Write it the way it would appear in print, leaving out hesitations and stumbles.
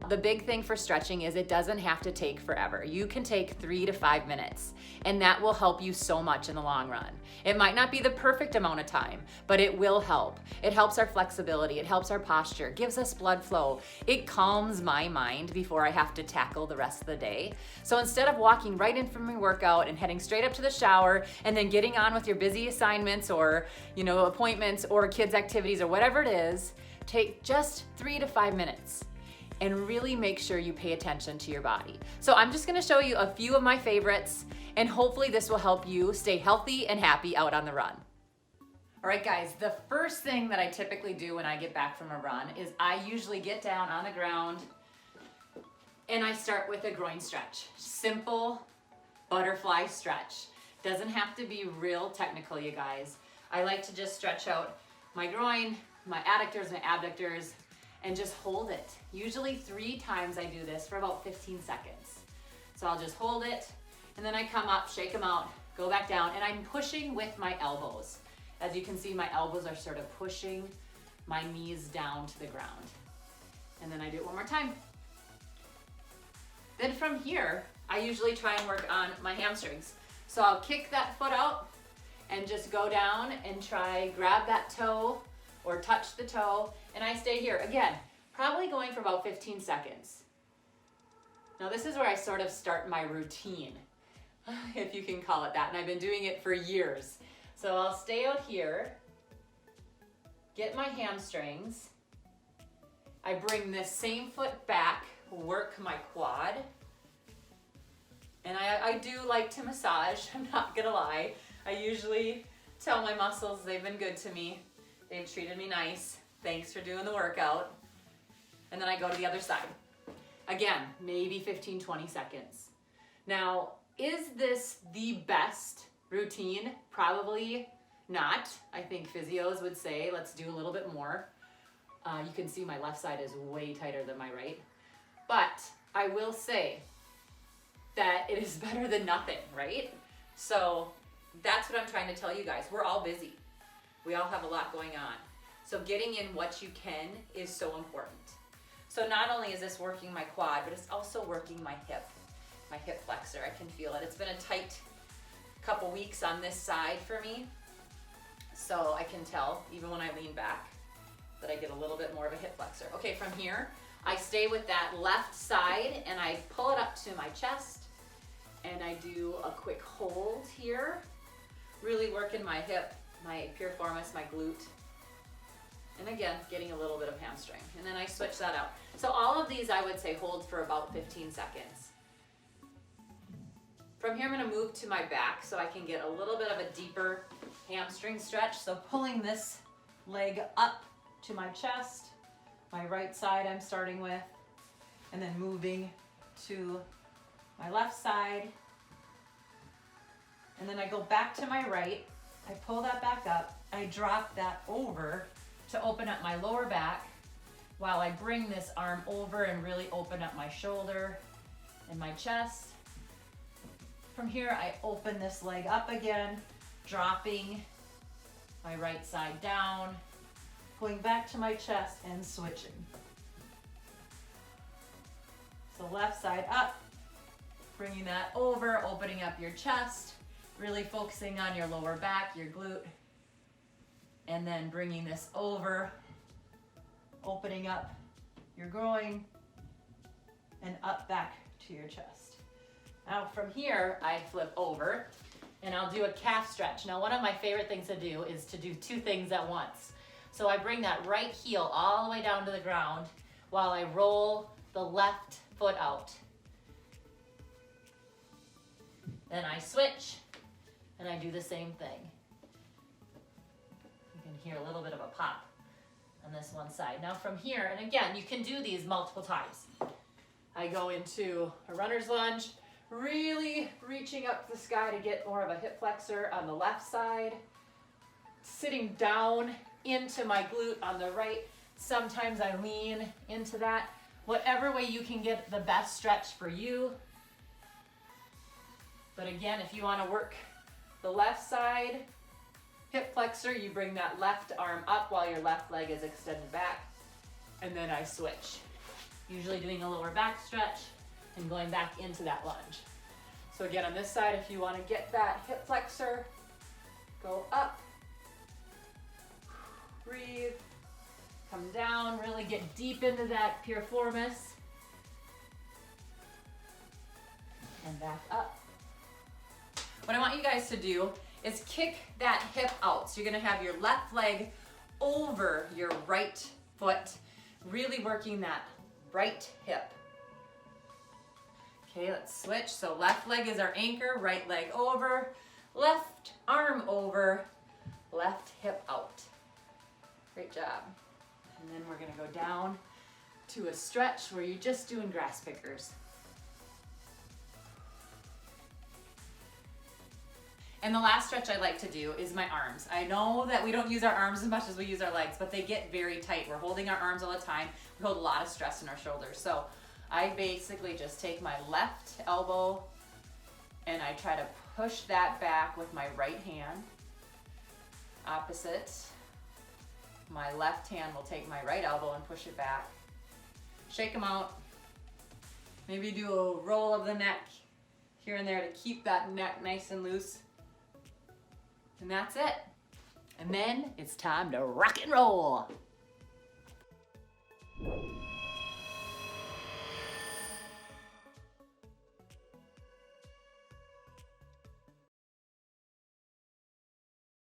The big thing for stretching is it doesn't have to take forever. You can take 3 to 5 minutes, and that will help you so much in the long run. It might not be the perfect amount of time, but it will help. It helps our flexibility, it helps our posture, gives us blood flow. It calms my mind before I have to tackle the rest of the day. So instead of walking right in from your workout and heading straight up to the shower and then getting on with your busy assignments or, appointments or kids' activities or whatever it is, take just 3 to 5 minutes. And really make sure you pay attention to your body. So I'm just gonna show you a few of my favorites, and hopefully this will help you stay healthy and happy out on the run. All right, guys, the first thing that I typically do when I get back from a run is I usually get down on the ground and I start with a groin stretch. Simple butterfly stretch. Doesn't have to be real technical, you guys. I like to just stretch out my groin, my adductors, my abductors, and just hold it. Usually 3 times I do this for about 15 seconds. So I'll just hold it, and then I come up, shake them out, go back down, and I'm pushing with my elbows. As you can see, my elbows are sort of pushing my knees down to the ground. And then I do it one more time. Then from here, I usually try and work on my hamstrings. So I'll kick that foot out and just go down and try grab that toe or touch the toe, and I stay here. Again, probably going for about 15 seconds. Now this is where I sort of start my routine, if you can call it that, and I've been doing it for years. So I'll stay out here, get my hamstrings, I bring this same foot back, work my quad, and I do like to massage, I'm not gonna lie. I usually tell my muscles they've been good to me. They've treated me nice. Thanks for doing the workout. And then I go to the other side. Again, maybe 15, 20 seconds. Now, is this the best routine? Probably not. I think physios would say, let's do a little bit more. You can see my left side is way tighter than my right. But I will say that it is better than nothing, right? So that's what I'm trying to tell you guys. We're all busy. We all have a lot going on. So getting in what you can is so important. So not only is this working my quad, but it's also working my hip flexor. I can feel it. It's been a tight couple weeks on this side for me. So I can tell, even when I lean back, that I get a little bit more of a hip flexor. Okay, from here, I stay with that left side and I pull it up to my chest and I do a quick hold here, really working my hip, my piriformis, my glute, and again, getting a little bit of hamstring. And then I switch that out. So all of these I would say hold for about 15 seconds. From here I'm gonna move to my back so I can get a little bit of a deeper hamstring stretch. So pulling this leg up to my chest, my right side I'm starting with, and then moving to my left side. And then I go back to my right, I pull that back up, I drop that over to open up my lower back while I bring this arm over and really open up my shoulder and my chest. From here, I open this leg up again, dropping my right side down, going back to my chest and switching. So left side up, bringing that over, opening up your chest, really focusing on your lower back, your glute, and then bringing this over, opening up your groin, and up back to your chest. Now from here, I flip over, and I'll do a calf stretch. Now one of my favorite things to do is to do 2 things at once. So I bring that right heel all the way down to the ground while I roll the left foot out. Then I switch, and I do the same thing. You can hear a little bit of a pop on this one side. Now from here, and again, you can do these multiple times. I go into a runner's lunge, really reaching up the sky to get more of a hip flexor on the left side, sitting down into my glute on the right. Sometimes I lean into that. Whatever way you can get the best stretch for you. But again, if you want to work the left side hip flexor, you bring that left arm up while your left leg is extended back, and then I switch. Usually doing a lower back stretch and going back into that lunge. So again, on this side, if you want to get that hip flexor, go up, breathe, come down, really get deep into that piriformis, and back up. What I want you guys to do is kick that hip out. So you're gonna have your left leg over your right foot, really working that right hip. Okay, let's switch. So left leg is our anchor, right leg over, left arm over, left hip out. Great job. And then we're gonna go down to a stretch where you're just doing grass pickers. And the last stretch I like to do is my arms. I know that we don't use our arms as much as we use our legs, but they get very tight. We're holding our arms all the time. We hold a lot of stress in our shoulders. So I basically just take my left elbow and I try to push that back with my right hand. Opposite. My left hand will take my right elbow and push it back. Shake them out. Maybe do a roll of the neck here and there to keep that neck nice and loose. And that's it. And then it's time to rock and roll.